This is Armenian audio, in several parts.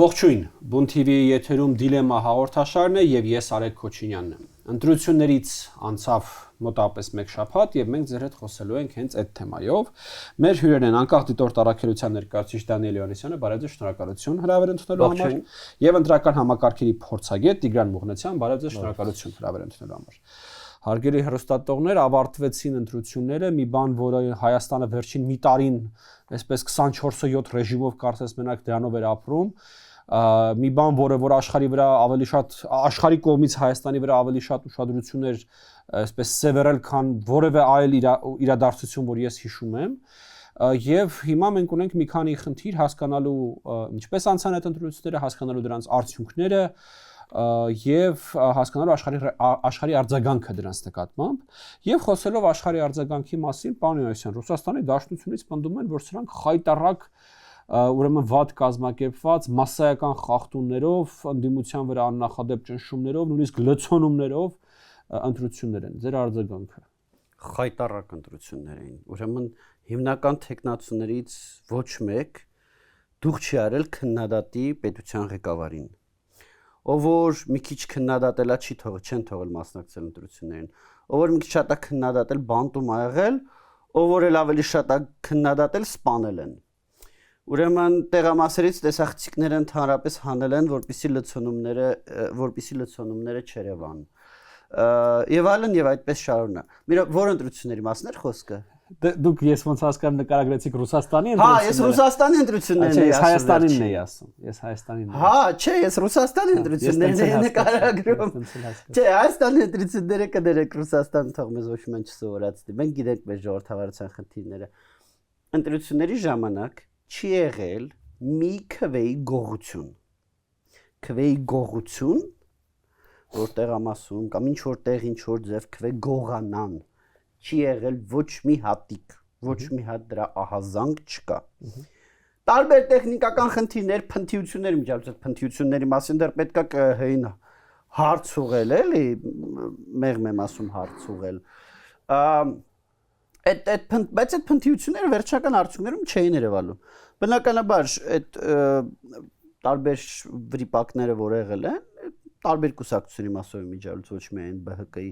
Ողջույն, Բուն TV-ի եթերում դիլեմա հաղորդաշարն է եւ ես Արեգ Քոչինյանն եմ։ Ընտրություններից անցավ մոտավորապես 1 շաբաթ եւ մենք ձեր հետ խոսելու ենք հենց այդ թեմայով։ Մեր հյուրերն են անկախ դիտորդ առաքելության ներկայացուցիչ Դանիել Յովհաննիսյանը, բարև ձեզ, շնորհակալություն հրավեր ընդունելու համար, եւ ընտրական համակարգերի փորձագետ Տիգրան Մուղնեցյան, բարև ձեզ, շնորհակալություն հրավեր ընդունելու համար։ Հարգելի հեռուստատողներ, ավարտվեցին ընտրությունները, մի բան, որը Հայաստանը վերջին մի տարին այսպես 24/7 ռեժիմով կարծես մենակ դրանով էր ապրում, մի բան, որ աշխարհի վրա ավելի շատ աշխարհի կողմից Հայաստանի վրա ավելի շատ ուշադրություններ այսպես սևեռել, քան որևէ այլ իրադարձություն, որ ես հիշում եմ, եւ հիմա մենք ունենք մի քանի խնդիր հասկանալու ինչպես անցան այդ ընտրությունները, հասկանալու դրանց արդյունքները եւ հասկանալու աշխարհի արձագանքը դրանց նկատմամբ եւ խոսելով աշխարհի արձագանքի մասին, պարոն Յովհաննիսյան, Ռուսաստանի Դաշնությունից պնդում են, որ սրանք խայտառակ ուրեմն վատ կազմակերպված մասսայական խախտումներով, ընդդիմության վրա աննախադեպ ճնշումներով, նույնիսկ լցոնումներով ընտրություններ են։ Ձեր արձագանքը։ Խայտառակ ընտրություններ էին։ Ուրեմն հիմնական տեխնացուներից ոչ մեկ դուք չի արել քննադատի պետության ղեկավարին։ Ով որ մի քիչ քննադատելա չեն թողել մասնակցել ընտրություններին, ով որ մի քիչ շատ է քննադատել բանտում ա եղել, ով որ էլ ավելի շատ է քննադատել սպանել են։ Ուրեմն տեղամասերից տեսախցիկները ընդհանրապես հանել են, որպիսի լցոնումները չերևան։ Եվ այլն եւ այդպես շարունակ։ Որ ընտրությունների մասն էր խոսքը։ Դուք ես ոնց հասկանում նկարագրեցիք Ռուսաստանի ընտրությունները։ Հա, ես Ռուսաստանի ընտրություններն էի ասում։ Հայաստանինն էի ասում։ Ես Հայաստանինն եմ։ Հա, չէ, ես Ռուսաստանի ընտրություններն էի նկարագրում։ Չէ, Հայաստանի ընտրությունները կներեք Ռուսաստան թող մեզ ոչ մի չսովորացնի։ Մենք գիտենք մեր ժողովրդավարության խնդիրները։ Ընտրությունների ժամանակ չի եղել մի քվեի գողություն։ Քվեի գողություն, որտեղ ամասում կամ ինչ որտեղ ինչ որ ձև քվե գողանան։ Չի եղել ոչ մի հատիկ, ոչ մի հատ դրա ահազանգ չկա։ Տարբեր տեխնիկական խնդիրներ, փնթիություններ միջազգային փնթիությունների մասին դեռ պետքա հին հարց ուղղել, էլի, մեղմ եմ ասում հարց ուղղել։ Բայց այդ փնթիությունները վերջնական արդյունքներում չէին երևալու։ Բնականաբար այդ տարբեր վրիպակները, որ եղել են, տարբեր կուսակցությունների մասով միջազգային ոչ միայն ԲՀԿ-ի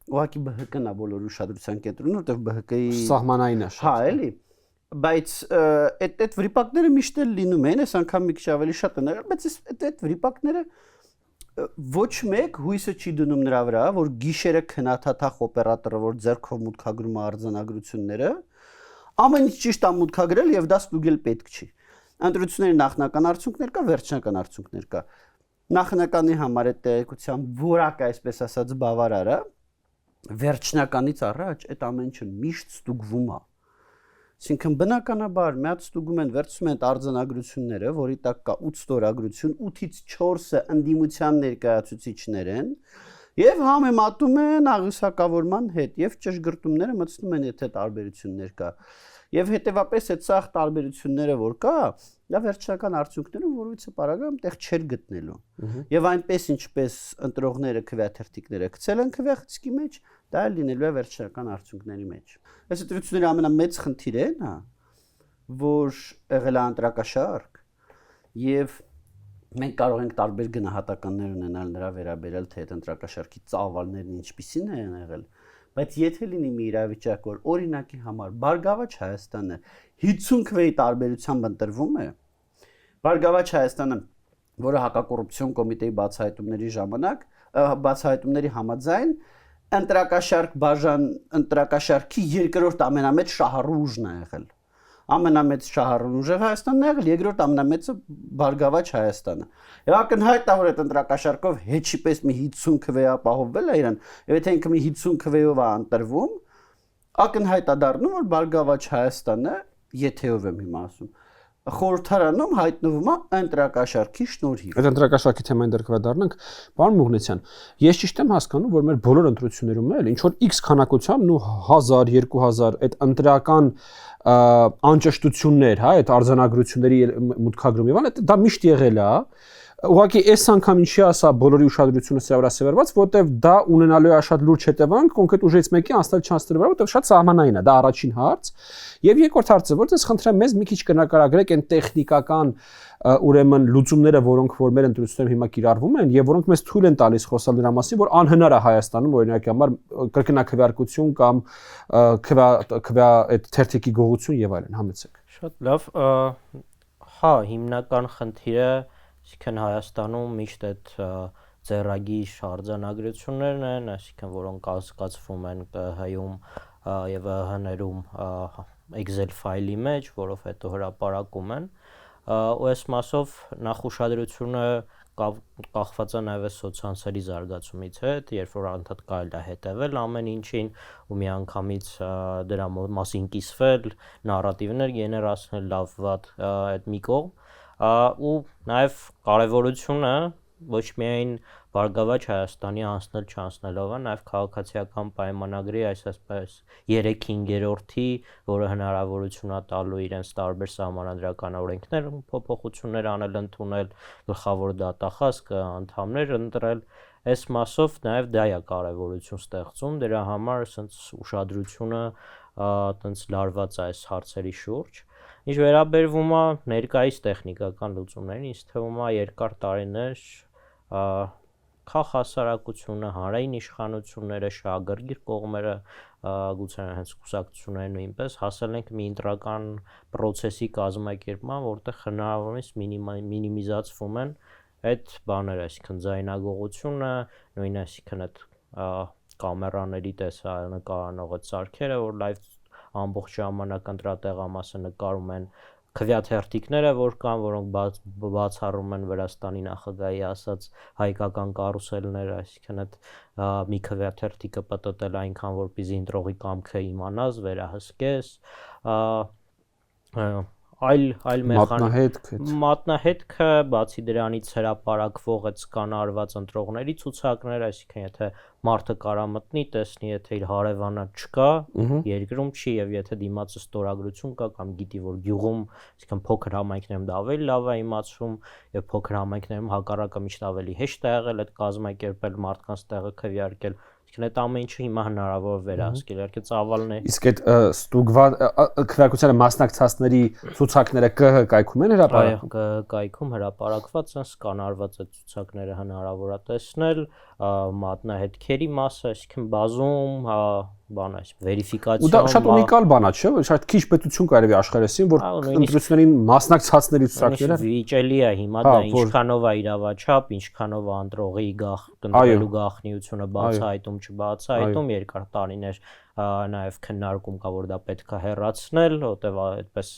Ուղղակի ԲՀԿ-ն է բոլոր ուշադրության կենտրոնում, որտեղ ԲՀԿ-ի սահմանային է շատ։ Հա, էլի։ Բայց այդ վրիպակները միշտ էլ լինում են, այս անգամ մի քիչ ավելի շատ են եղել, բայց այդ վրիպակները ոչ մեկ հույսը չի դնում նրա վրա, որ գիշերը քնաթաթախ օպերատորը, որ ձեռքով մուտքագրում է արձանագրությունները, ամեն ինչ ճիշտ է մուտքագրել եւ դա ստուգել պետք չի։ Ընտրությունների նախնական արդյունքներ կա, վերջնական արդյունքներ կա։ Նախնականի համար այդ տեղեկության որակը, այսպես ասած, բավարար է։ Վերջնականից առաջ այդ ամեն ինչը միշտ ստուգվում է։ Այսինքն բնականաբար մի հատ ստուգում են, վերցնում են արձանագրությունները, որի տակ կա 8 ստորագրություն, 8-ից 4-ը ընդդիմության ներկայացուցիչներ են, եւ համեմատում են աղյուսակավորման հետ եւ ճշգրտումները մտցնում են, եթե տարբերություններ կա։ Եվ հետեւապես այդ սաղ տարբերությունները որ կա, դա վերջնական արդյունքներում որույցը պարագայում տեղ չեր գտնելու։ Եվ այնպես ինչպես ընտրողները քվեաթերթիկները գցել են քվեախցիկի մեջ, դա էլ լինելու է վերջնական արդյունքների մեջ։ Այս ընտրությունների ամենամեծ խնդիրը այն է, որ եղել է ընտրակաշարք եւ մենք կարող ենք տարբեր գնահատականներ ունենալ նրա վերաբերյալ, թե այդ ընտրակաշարքի ծավալներն ինչպիսին են եղել։ Բայց եթե լինի մի իրավիճակ, որ օրինակի համար Բարգավաճ Հայաստանը 50 քվեի տարբերությամբ ընտրվում է, Բարգավաճ Հայաստանը, որը հակակոռուպցիոն կոմիտեի բացահայտումների համաձայն ընտրակաշարքի երկրորդ ամենամեծ շահառուժն է եղել։ Ամենամեծ շահառուժը Հայաստանն է եղել, երկրորդ ամենամեծը Բարգավաճ Հայաստանը։ Եվ ակնհայտ է, որ այդ ընտրակաշարքով հեչի պես մի 50 քվե ապահովվել է իրան, եւ եթե ինքը մի 50 քվեով է ընտրվում, ակնհայտ է դառնում, որ Բարգավաճ Հայաստանը, եթեով եմ հիմա ասում, խորհրդարանում հայտնվում է ընտրակաշարքի շնորհիվ։ Այդ ընտրակաշարքի թեմային դեռ կվերադառնանք, պարոն Մուղնեցյան, ես ճիշտ եմ հասկանում, որ մեր բոլոր ընտրություններում էլ ինչ որ X քանակությամբ ու 1000, 2000 այդ ընտրական անճշտություններ, հա, այդ արձանագրությունների մուտքագրում եւ այլն, դա միշտ եղել է, ուղղակի այս անգամ ինչի ասա բոլորի ուշադրությունը սրա վրա սևեռված, որտեվ դա ունենալու է շատ լուրջ հետևանք, կոնկրետ ուժից մեկի անցնել չանցնելու վրա, որտեվ շատ սահմանային է, դա առաջին հարց։ Եվ երկրորդ հարցը, որտեղ ես խնդրեմ մեզ մի քիչ կնկարագրեք այն տեխնիկական ուրեմն լուծումները, որոնք որ մեր ընտրություններում հիմա կիրառվում են եւ որոնք մեզ թույլ են տալիս խոսալ դրա մասին, որ անհնար է Հայաստանում օրինակի համար կրկնակվեարկություն կամ այդ թերթիկի գողություն եւ այլն, համեցեք։ Շատ լավ, հա, հիմնական խնդիրը, այսինքն Հայաստանում միշտ այդ ձեռագիր արձանագրություններն են, այսինքն որոնք կազմվում են ԿՀ-ում եւ ՀՆ-ում Excel ֆայլի մեջ, որով հետո հրապարակում են, ու այս մասով նախ ուշադրությունը կախված է նաև սոցցանցերի զարգացումից հետ, երբ որ անդադ կարելի է հետևել ամեն ինչին ու միանգամից դրա մասին կիսվել, նարատիվներ գեներացնել, լավ վատ այդ մի կողմ, ու նաև կարևորությունը ոչ միայն Բարգավաճ Հայաստանի անցնել չանցնելով է, նաև քաղաքացիական պայմանագրի այսպես 3/5-րդի, որը հնարավորություն է տալու իրենց տարբեր սահմանադրական օրենքներում փոփոխություններ անել, ընդունել, գլխավոր դատախազ անդամներ ընտրել, այս մասով նաև դա է կարևորություն ստեղծում, դրա համար ասենց ուշադրությունը տենց լարված է այս հարցերի շուրջ։ Ինչ վերաբերվում է ներկայիս տեխնիկական լուծումներին, ինձ թվում է երկար տարիներ քաղաքասարակությունը, հանրային իշխանությունները, շահագրգիռ կողմերը, գուցե հենց կուսակցությունները նույնպես հասել ենք մի ընտրական process-ի կազմակերպման, որտեղ հնարավորինս մինիմիզացվում են այդ բաները, այսինքն ձայնագողությունը, նույն այսինքն այդ կամերաների տեսանկարող այդ սարքերը, որ լայվ ամբողջ ժամանակ ընտրատեղամասը նկարում են քվեաթերթիկները, որ կան, որոնք բացառում են Վրաստանի նախագահի ասած հայկական կարուսելներ, այսինքն այդ մի քվեաթերթիկը պատտել այնքան, որպեսզի ընտրողի կամքը իմանաս, վերահսկես, այլ մատնահետքը, բացի դրանից հրապարակվող այդ սկանարված ընտրողների ցուցակներ, այսինքն եթե մարդը կարա մտնի, տեսնի, եթե իր հարևանը չկա, երկրում չի եւ եթե դիմացը ստորագրություն կա կամ գիտի, որ գյուղում, այսինքն փոքր համայնքներում դա ավելի լավ է իմացվում եւ փոքր համայնքներում հակառակը միշտ ավելի հեշտ է եղել այդ կազմակերպել մարդկանց տեղը քվեարկել, այսինքն այդ ամեն ինչը հիմա հնարավոր է վերահսկել, իհարկե ծավալն է։ Իսկ այդ ստուգված քվեարկությանը մասնակցածների ցուցակները ԿՀ կայքում են հրապարակվում։ ԿՀ կայքում հրապարակված են, սկանարված այդ ցուցակները հնարավոր է տեսնել, մատնահետքերի մասը, այսինքն բազում, բան այս վերիֆիկացիա։ Ու դա շատ ունիկալ բան է, չէ՞, շատ քիչ պետություն կարելի աշխարհեսին, որ ընտրություններին մասնակցածների ցուցակները վիճելի է հիմա դա ինչքանով է իրավաչափ, ինչքանով է ընտրողի կնտրելու գաղտնիությունը բացահայտում, չբացահայտում, երկար տարիներ նաև քննարկում կա, որ դա պետք է հեռացնել, որտեվ այդպես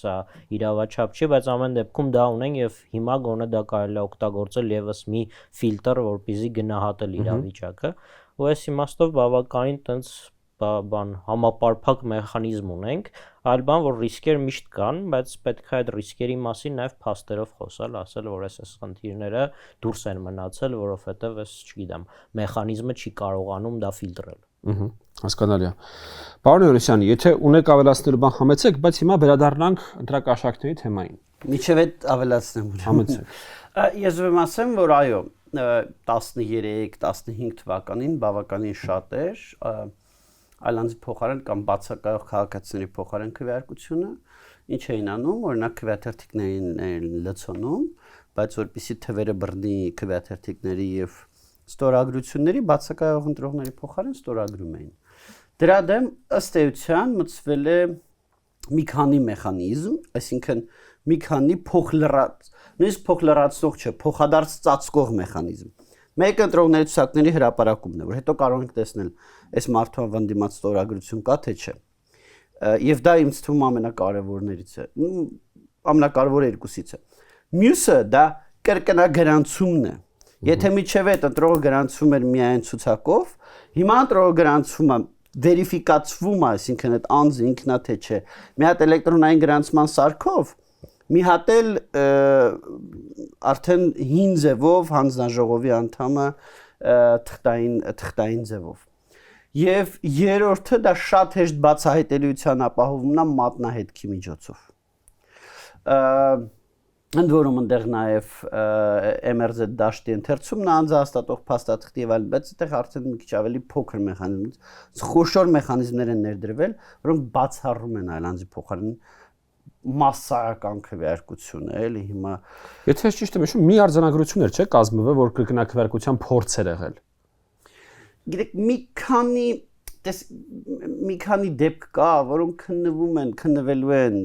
իրավաչափ չի, բայց ամեն դեպքում դա ունենք եւ հիմա գոնե դա կարելի է օգտագործել եւս մի ֆիլտր, որպեսզի գնահատել իրավիճակը, ու այս իմաստով բավականին տենց բան համապարփակ մեխանիզմ ունենք, այլ բան, որ ռիսկեր միշտ կան, բայց պետք է այդ ռիսկերի մասին նաև փաստերով խոսալ, ասել, որ այս խնդիրները դուրս են մնացել, որովհետև ես չգիտեմ, մեխանիզմը չի կարողանում դա ֆիլտրել։ Հասկանալի է։ Պարոն Հովհաննիսյան, եթե ունեք ավելացնելու բան համեցեք, բայց հիմա վերադառնանք ընտրակաշառքների թեմային։ Միջև այդ ավելացնեմ ուրեմն։ Համեցեք։ Ես ուրեմն ասեմ, որ այո, 13-15 թվականին բավականին շատ էր այլանդի փոխարեն կամ բացակայող քաղաքացիների փոխարեն քվեարկությունը, ինչ էին անում, օրինակ քվեաթերթիկներին լցոնում, բայց որպեսզի թվերը բռնի քվեաթերթիկների եւ ստորագրությունների բացակայող ընտրողների փոխարեն ստորագրում էին։ Դրա դեմ ըստ էության մտցվել է մի քանի մեխանիզմ, այսինքն մի քանի նույնիսկ փոխլրացնող չէ, փոխադարձ ծածկող մեխանիզմ։ Մեկ ընտրողների ցուցակների հրապարակումն է, որ հետո կարող ենք տեսնել այս մարդու անվան դիմաց ստորագրություն կա թե չէ։ Եվ դա ինձ թվում ամենակարևորներից է, ամենակարևորը երկուսից է։ Մյուսը դա կրկնագրանցումն է։ Եթե միջև այդ ընտրողը գրանցվում էր միայն ցուցակով, հիմա ընտրողը գրանցվում է վերիֆիկացվում է, այսինքն այդ անձը ինքնա թե չէ։ Մի հատ էլեկտրոնային գրանցման սարքով, մի հատ էլ արդեն հին ձևով հանձնաժողովի անդամը թղթային ձևով։ Եվ երրորդը դա շատ հեշտ բացահայտելիության ապահովումն է մատնահետքի միջոցով։ ընդ որում այնտեղ նաև MRZ դաշտի ընթերցումն անձահաստատող փաստաթղթի եւ այլն, բայց այդտեղ արդեն մի քիչ ավելի փոքր մեխանիզմ, խոշոր մեխանիզմներ են ներդրվել, որոնք բացառում են այլանդի փոխարեն massական քվեարկություն է, էլի հիմա Եթե ես ճիշտ եմ հիշում, մի արձանագրություններ չէ կազմվել, որ կրկնակվեարկության փորձ էր եղել։ Գիտեք, մի քանի դեպք կա, որոնք քննվելու են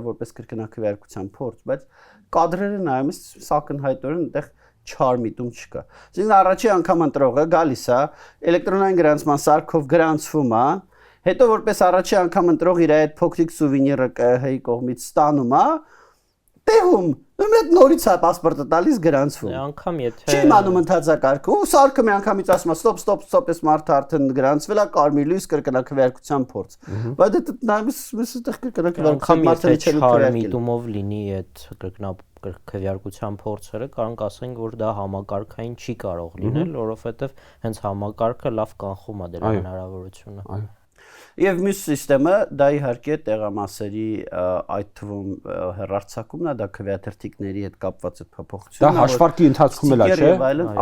որպես կրկնակվեարկության փորձ, բայց կադրերը նայում ես սակնհայտորեն այնտեղ չար միտում չկա։ Այսինքն առաջի անգամ ընտրողը գալիս է, էլեկտրոնային գրանցման սարքով գրանցվում է, հետո որպես առաջի անգամ ընտրող իր այդ փոքրիկ սուվենիրը ԿՀ-ի կողմից ստանում է, տեղում Ումեդ նորից է паспорտը տալիս գրանցվում։ Անգամ եթե Չի իմանում ընթացակարգը, ու սարքը մի անգամից ասում է ստոպ, այս մարդը արդեն գրանցվել է, կարմիր լույս կրկնակվեարկության փորձ։ Բայց դա նայես այդտեղ կրկնակվեարկության մարդը չելու քվեարկել։ միտումով լինի այդ կրկնակվեարկության փորձերը, կարող ասենք, որ դա համակարգային չի կարող լինել, որովհետև հենց համակարգը լավ կանխում է դրա հնարավորությունը։ Այո։ Եվ մյուս համակարգը դա իհարկե տեղամասերի այդ թվում հեռարձակումն է, դա քվեաթերթիկների հետ կապված այդ փոփոխությունն է։ Դա հաշվարկի ընթացքում էլ է, չէ՞։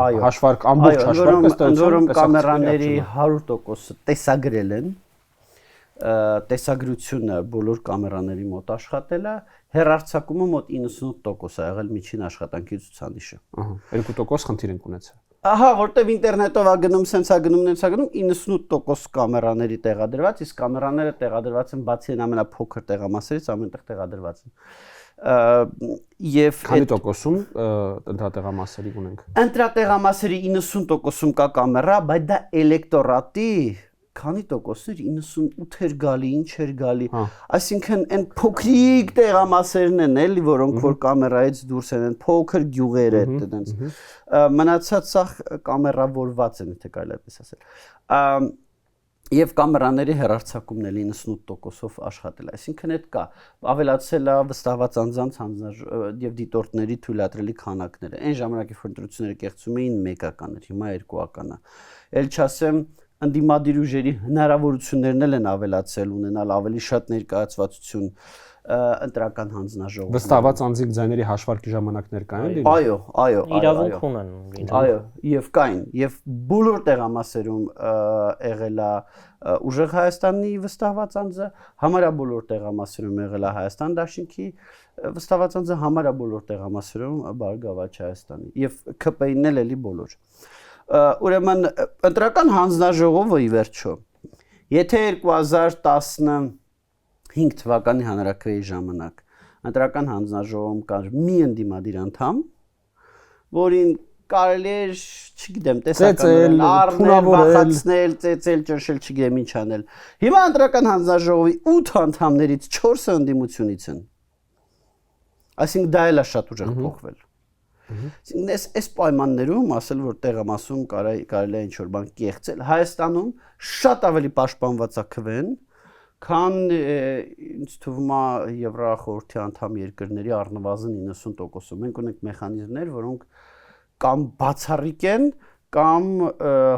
Այո։ Հաշվարկ ամբողջ հաշվարկը ստացվում կամերաների 100% տեսագրել են։ Տեսագրությունը բոլոր կամերաների մոտ աշխատել է, հեռարձակումը մոտ 98% է եղել միջին աշխատանքի ցուցանիշը։ Ահա, 2% խնդիր ենք ունեցել։ Ահա, որտեվ ինտերնետով է գնում, սենց է գնում, 98% կամերաների տեղադրված, իսկ կամերաները տեղադրված են բացի այն ամենափոքր տեղամասերից, ամենտեղ տեղադրված են։ Եվ քանի տոկոսում ընտրատեղամասերի ունենք։ Ընտրատեղամասերի 90%-ում կա կամերա, բայց դա էլեկտորատի քանի տոկոսներ 98 էր գալի, ինչ էր գալի։ Այսինքն այն փոքրիկ տեղամասերն են էլի, որոնք որ կամերայից դուրս են, փոքր գյուղերը այդտենց։ Մնացած սա կամերավորված են, եթե կարելի է այդպես ասել։ Եվ կամերաների հեռարձակումն էլ 98%-ով աշխատել է։ Այսինքն այդ կա, ավելացել է վստահված անձանց եւ դիտորդների թույլատրելի քանակները։ Այն ժամանակ երբ ընտրությունները կեղծում էին 1-ական էր, հիմա 2-ական է։ Էլ չասեմ ընդդիմադիր ուժերի հնարավորություններն են ավելացել, ունենալ ավելի շատ ներկայացվածություն ընտրական հանձնաժողովում։ Վստահված անձիկ ձայների հաշվարկի ժամանակներ կային դի։ Այո, իրավունք ունեն լինել։ Այո, եւ կային, եւ բոլոր տեղամասերում եղել է ուժեղ Հայաստանի վստահված անձը, համարյա բոլոր տեղամասերում եղել է Հայաստան Դաշինքի վստահված անձը, համարյա բոլոր տեղամասերում Բարգավաճ Հայաստանի եւ ԿՊԻ-ն էլ էլի բոլոր։ Ուրեմն ընտրական հանձնաժողովը ի վերջո, եթե 2015 թվականի հանրաքվեի ժամանակ ընտրական հանձնաժողովում կար մի ընդդիմադիր անդամ, որին կարելի էր, չգիտեմ, տեսականորեն առնել, վախացնել, ծեծել, ճնշել, չգիտեմ ինչ անել։ Հիմա ընտրական հանձնաժողովի 8 անդամներից 4-ը ընդդիմությունից են։ Այսինքն դա էլ է շատ ուժեղ փոխվել։ Այս պայմաններում ասել, որ տեղամասում կարելի է ինչ-որ բան կեղծել, Հայաստանում շատ ավելի պաշտպանված է քվեն, քան ինձ թվում է Եվրախորհրդի անդամ երկրների առնվազն 90%-ում։ Մենք ունենք մեխանիզմներ, որոնք կամ բացառիկ են, կամ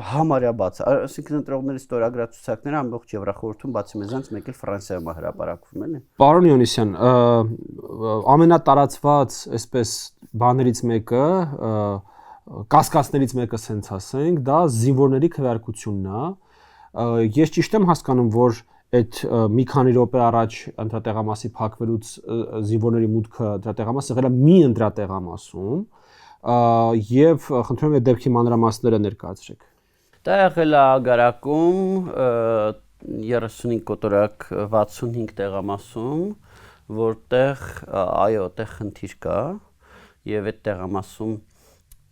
համարյա բաց։ Այսինքն ընտրողների ստորագրացուցակները ամբողջ Եվրախորհրդում բացի մեզանց մեկ էլ Ֆրանսիայում է հրապարակվում, էլի։ Պարոն Յոնիսյան, ամենատարածված այսպես բաներից մեկը, կասկածներից մեկը սենց ասենք, դա զինվորների քվեարկությունն է։ Ես ճիշտ եմ հասկանում, որ այդ մի քանի րոպե առաջ ընտրատեղամասի փակվելուց զինվորների մուտքը ընտրատեղամաս եղել է մի ընտրատեղամասում եւ խնդրում եմ այդ դեպքի մանրամասները ներկայացրեք։ Դա եղել է Ագարակում 35 կոտորակ 65 տեղամասում, որտեղ այո, այդտեղ խնդիր կա եւ այդ տեղամասում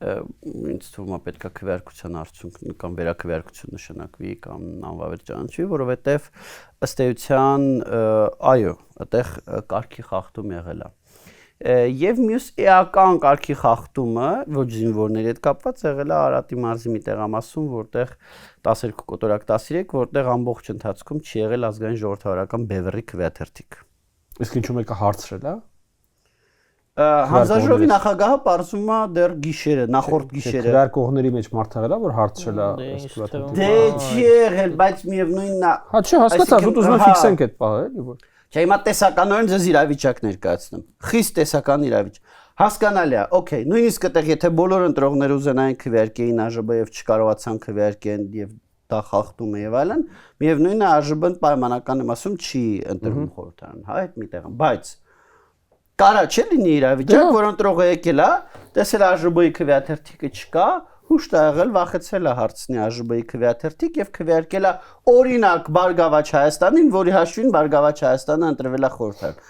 ինձ թվում է պետք է քվեարկության արդյունք կամ վերաքվեարկություն նշանակվի կամ անվավեր ճանաչվի, որովհետեւ ըստ էության այո, այդտեղ կարգի խախտում եղել է։ Եվ մյուս էական կարգի խախտումը ոչ զինվորների հետ կապված եղել է Արարատի մարզի մի տեղամասում, որտեղ 12 կոտորակ 13, որտեղ ամբողջ ընթացքում չի եղել ազգային ժողովրդավարական բևեռի քվեաթերթիկ։ Իսկ ինչու մեկը հարցրել է։ Հանձնաժողովի նախագահը պարզում է դեռ գիշերը, նախորդ գիշերը։ Քվեարկողների մեջ մարդ եղել է, որ հարցրել է ըստ Դե չի եղել, բայց միևնույնն է։ Հա, չէ, հասկացա, ուզում եմ ֆիքսենք այդ բանը, էլի որ։ Չէ, հիմա տեսականորեն ձեզ իրավիճակ ներկայացնեմ։ Խիստ տեսական իրավիճակ։ Հասկանալի է, օքեյ, նույնիսկ այդտեղ եթե բոլոր ընտրողները ուզենային քվեարկեին ԱԺԲ եւ չկարողացան քվեարկեն եւ դա խախտում է եւ այլն, միևնույնն է ԱԺԲ-ն պայմանական եմ ասում չի ընտրվում խորհրդարան, հա, այդ միտեղ, բայց կարա չէ լինի իրավիճակ, որ ընտրողը եկել է, տեսել ԱԺԲ-ի քվեաթերթիկը չկա, հուշտ ա եղել, վախեցել է հարցնի ԱԺԲ-ի քվեաթերթիկ եւ քվեարկել է օրինակ Բարգավաճ Հայաստանին, որի հաշվին Բարգավաճ Հայաստանը ընտրվել է խորհրդարան։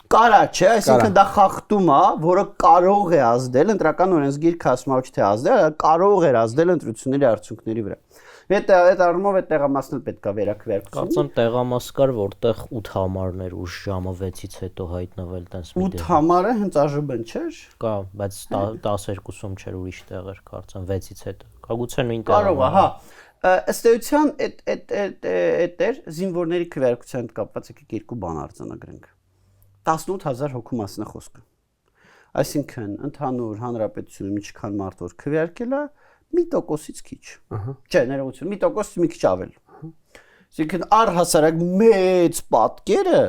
Կարա չէ, այսինքն դա խախտում է, որը կարող է ազդել, ընտրական օրենսգիրքը ասում է ոչ թե ազդել, այլ կարող է ազդել ընտրությունների արդյունքների վրա։ Այդ առումով այդ տեղամասն պետք է վերակվերցվի։ Կարծեմ տեղամաս կար, որտեղ 8 համարներ ուշ ժամը 6-ից հետո հայտնվել տենց մի 8 համարը հենց ԱԺԲ-ն չէր։ Կա, բայց 12-ում չէր ուրիշ տեղեր, կարծեմ 6-ից հետո։ Կա գուցե նույն կարող է, հա։ Ըստ էության այդ զինվորների քվեարկության հետ կապված եկեք երկու բան արձանագրենք։ 18000 հոգու մասն է խոսքը։ Այսինքն ընդհանուր հանրապետությունում ինչքան մարդ որ քվեարկել է, 1%-ից քիչ։ Չէ, ներողություն, 1%-ից մի քիչ ավել։ Այսինքն առհասարակ մեծ պատկերը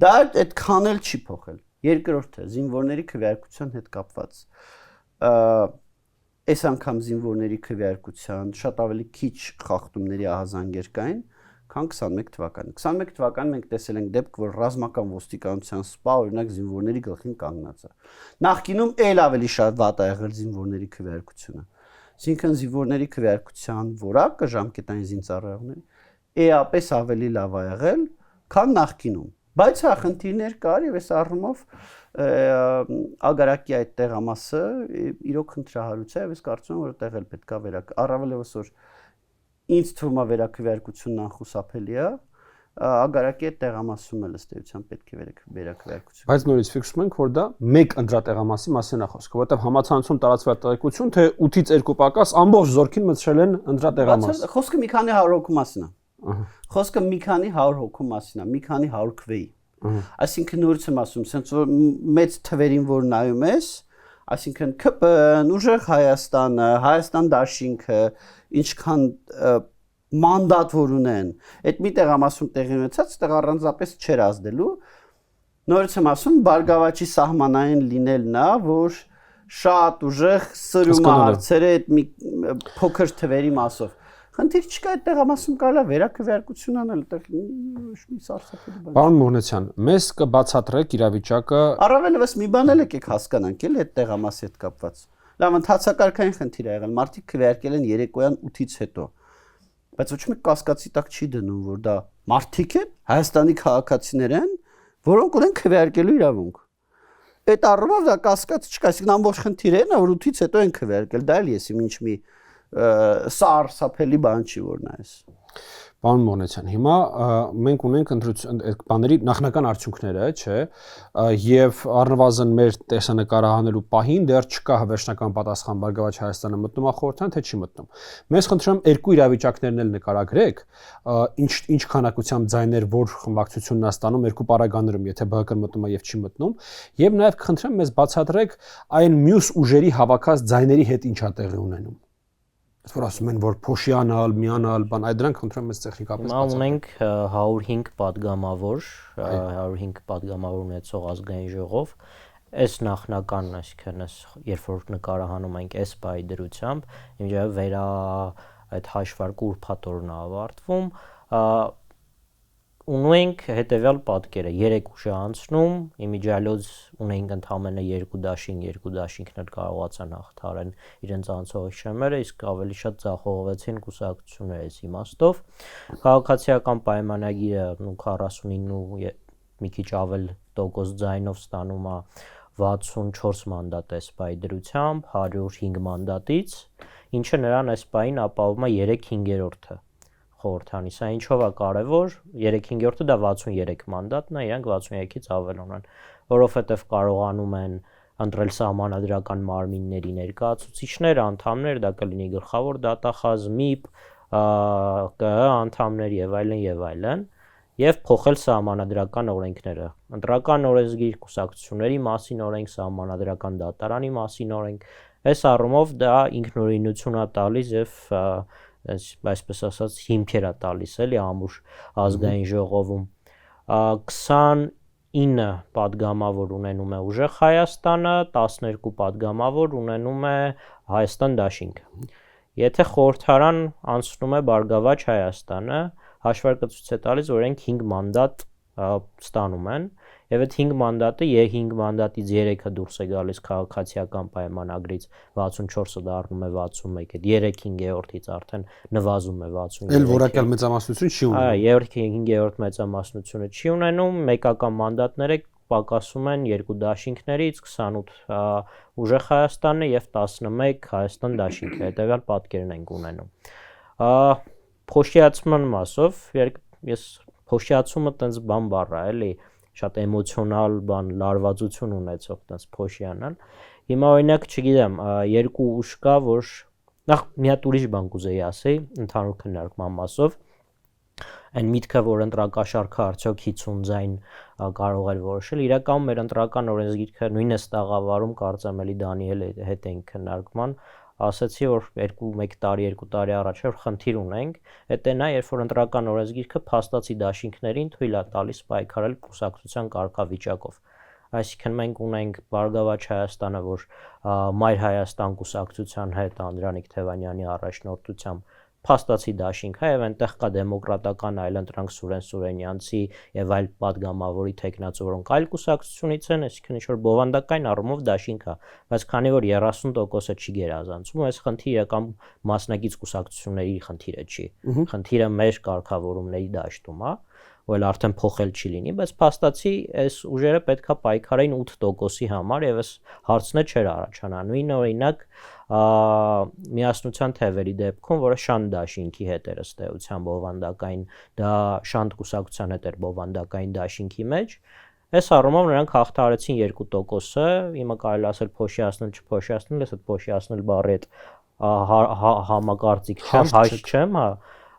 դա այդքան էլ չի փոխել։ Երկրորդը զինվորների քվեարկության հետ կապված։ Այս անգամ զինվորների քվեարկության շատ ավելի քիչ խախտումների ահազանգեր կային, քան 21 թվականին։ 21 թվականին մենք տեսել ենք դեպք, որ ռազմական ոստիկանության սպա օրինակ զինվորների գլխին կանգնած է։ Նախկինում էլ ավելի շատ վատ է եղել զինվորների քվեարկությունը։ Այսինքն զինվորների քվեարկության որակը ժամկետային զինծառայողների էապես ավելի լավ է եղել, քան նախկինում։ Բայց հա խնդիրներ կար եւ այս առումով ագարակի այդ տեղամասը իրոք խնդրահարույց է եւ ես կարծում եմ որ այդտեղ էլ պետքա առավել եւս որ ինձ թվում է վերակվեարկությունն անխուսափելի է, ագարակի այդ տեղամասում էլ ըստ էության պետք է վերակվեարկություն։ Բայց նորից ֆիքսում ենք, որ դա մեկ ընդրատեղամասի մասին է խոսքը, որովհետև համացանցում տարածվել տեղեկություն, թե 8-ից 2 պակաս ամբողջ զորքին մտցրել են ընդրատեղամաս։ Խոսքը մի քանի 100 հոգու մասին է։ Խոսքը մի քանի 100 հոգու մասին է, մի քանի 100 քվեի։ Այսինքն նորից եմ ասում, sense որ մեծ թվերին որ նայում ես, այսինքն ԿՊ-ն, ուժեղ Հայաստանը, Հայաստան դաշինքը, ինչքան մանդատ որ ունեն, այդ մի տեղամասում տեղի ունեցած, այդտեղ առանձնապես չեր ազդելու։ Նորից եմ ասում, Բարգավաճի սահմանային լինելն է, որ շատ ուժեղ սրում է հարցերը այդ մի փոքր թվերի մասով։ Խնդիր չկա այդ տեղամասում կարելի է վերակվեարկություն անել, այդտեղ մի սարսափելի բան։ Պարոն Մոհնեցյան, մեզ կբացատրեք իրավիճակը։ Առավել եւս մի բան էլ եկեք հասկանանք, էլի այդ տեղամասի հետ կապված։ Լավ, ընթացակարգային խնդիր է եղել, մարդիկ քվեարկել են երեկոյան 8-ից հետո։ Բայց ոչ մեկ կասկածի տակ չի դնում, որ դա մարդիկ են, Հայաստանի քաղաքացիներ են, որոնք ունեն քվեարկելու իրավունք։ Այդ առումով դա կասկած չկա, այսինքն ամբողջ խնդիրը նա որ 8-ից հետո են քվեարկել, դա էլ ես իմ ինչ մի սարսափելի բան չի որ նայես։ Պարոն Մոհնեցյան, հիմա մենք ունենք ընտրություն այդ բաների նախնական արդյունքները, չէ, եւ առնվազն մեր տեսանկարը հանելու պահին դեռ չկա վերջնական պատասխան Բարգավաճ Հայաստանը մտնում է խորհրդարան, թե չի մտնում։ Մեզ խնդրում երկու իրավիճակներն էլ նկարագրեք, ինչ քանակությամբ ձայներ որ խմբակցությունն է ստանում երկու պարագաներում, եթե ԲՀԿ-ն մտնում է եւ չի մտնում, եւ նաեւ խնդրեմ մեզ բացատրեք այն մյուս ուժերի հավաքած ձայների հետ ինչ է տեղի ունենում։ Որ ասում են որ փոշիանալ, միանալ, բան, այդ դրանք խնդրում եմ մեզ տեխնիկապես բացատրեք։ Ունենք 105 падգամավոր, 105 падգամավոր ունեցող ազգային ժողով, այս նախնական, այսինքն երբ որ նկարահանում ենք այս բայի դրությամբ, իմիջիայով այդ հաշվարկը ուրբաթօրն է ավարտվում, ունենք հետևյալ պատկերը 3 ուժ է անցնում, իմիջիալոց ունենք ընդամենը 2 դաշինքներ կարողացան հաղթարեն իրենց անցողիկ շեմերը, իսկ ավելի շատ ձախողվեցին կուսակցությունները այս իմաստով։ Քաղաքացիական պայմանագիրը 49 ու մի քիչ ավել տոկոս ձայնով ստանում է 64 մանդատ էսպայի դրությամբ 105 մանդատից, ինչը նրան էսպային ապահովում է 3/5-ը խորհրդանի, սա ինչով է կարևոր, 3/5-ը դա 63 մանդատն է, իրանք 63-ից ավել ունեն, որովհետև կարողանում են ընտրել սահմանադրական մարմինների ներկայացուցիչներ, անդամներ, դա կլինի գլխավոր դատախազ, ՄԻՊ, ԿԸ անդամներ եւ այլն, եւ փոխել սահմանադրական օրենքները, ընտրական օրենսգիր, կուսակցությունների մասին օրենք, սահմանադրական դատարանի մասին օրենք, այս առումով դա ինքնուրույնություն է տալիս եւ այսպես ասած հիմքեր է տալիս էլի ամուր ազգային ժողովում 20 9 падգամավոր ունենում է ուժեղ Հայաստանը, 12 падգամավոր ունենում է Հայաստան դաշինքը։ Եթե խորհրդարան անցնում է Բարգավաճ Հայաստանը, հաշվարկացույց է տալիս, որ իրենք 5 մանդատ ստանում են, եւ այդ 5 մանդատը 5 մանդատից 3-ը դուրս է գալիս քաղաքացիական պայմանագրից, 64-ը դառնում է 61, այդ 3/5-ից արդեն նվազում է 63։ Էլ որակյալ մեծամասնություն չի ունենում։ Այո, 3/5 մեծամասնությունը չի ունենում, մեկական մանդատները պակասում են 2 դաշինքներից, 28 ուժեղ Հայաստանը եւ 11 Հայաստան դաշինքը, հետեւյալ պատկերն ենք ունենում։ Փոշիացման մասով ես փոշիացումը տենց բան բառ է, էլի, շատ էմոցիոնալ բան, լարվածություն ունեցող տենց փոշիանալ։ Հիմա օրինակ, չգիտեմ, երկու ուժ կա, որ նախ մի հատ ուրիշ բան կուզեի ասեի, ընդհանուր քննարկման մասով։ Այն միտքը, որ ընտրակաշարքը արդյոք 50 ձայն կարող էր որոշել, իրականում մեր ընտրական օրենսգիրքը նույնը տաղավարում կարծեմ էլի Դանիել հետ ենք քննարկման, ասացի, որ 1 տարի, 2 տարի առաջ որ խնդիր ունենք, դա նա, երբ որ ընտրական օրենսգիրքը փաստացի դաշինքներին թույլ է տալիս պայքարել կուսակցության կարգավիճակով։ Այսինքն մենք ունենք Բարգավաճ Հայաստանը, որ Մայր Հայաստան կուսակցության հետ Անդրանիկ Թևանյանի առաջնորդությամբ փաստացի դաշինք է, եւ այնտեղ կա դեմոկրատական այլընտրանք Սուրեն Սուրենյանցի եւ այլ падգամավորի տեխնացու, որոնք այլ կուսակցությունից են, այսինքն ինչ որ բովանդակային առումով դաշինք է, բայց քանի որ 30%-ը չի գերազանցում, այս խնդիրը կամ մասնակից կուսակցությունների խնդիրը չի։ Խնդիրը մեր կարգավորումների դաշտում է, որ արդեն փոխել չի լինի, բայց փաստացի այս ուժերը պետքա պայքարեին 8%-ի համար եւ այս հարցն չէր առաջանա։ Նույն օրինակ միասնության թևերի դեպքում, որը Շանտ դաշինքի հետ էր ըստ էության բովանդակային, դա Շանտ կուսակցության հետ էր բովանդակային դաշինքի մեջ, այս առումով նրանք հաղթարեցին 2%-ը, հիմա կարելի ասել փոշիացնել, չփոշիացնել, ես այդ փոշիացնել բառի հետ համակարծիք չեմ, հայտ չեմ, հա,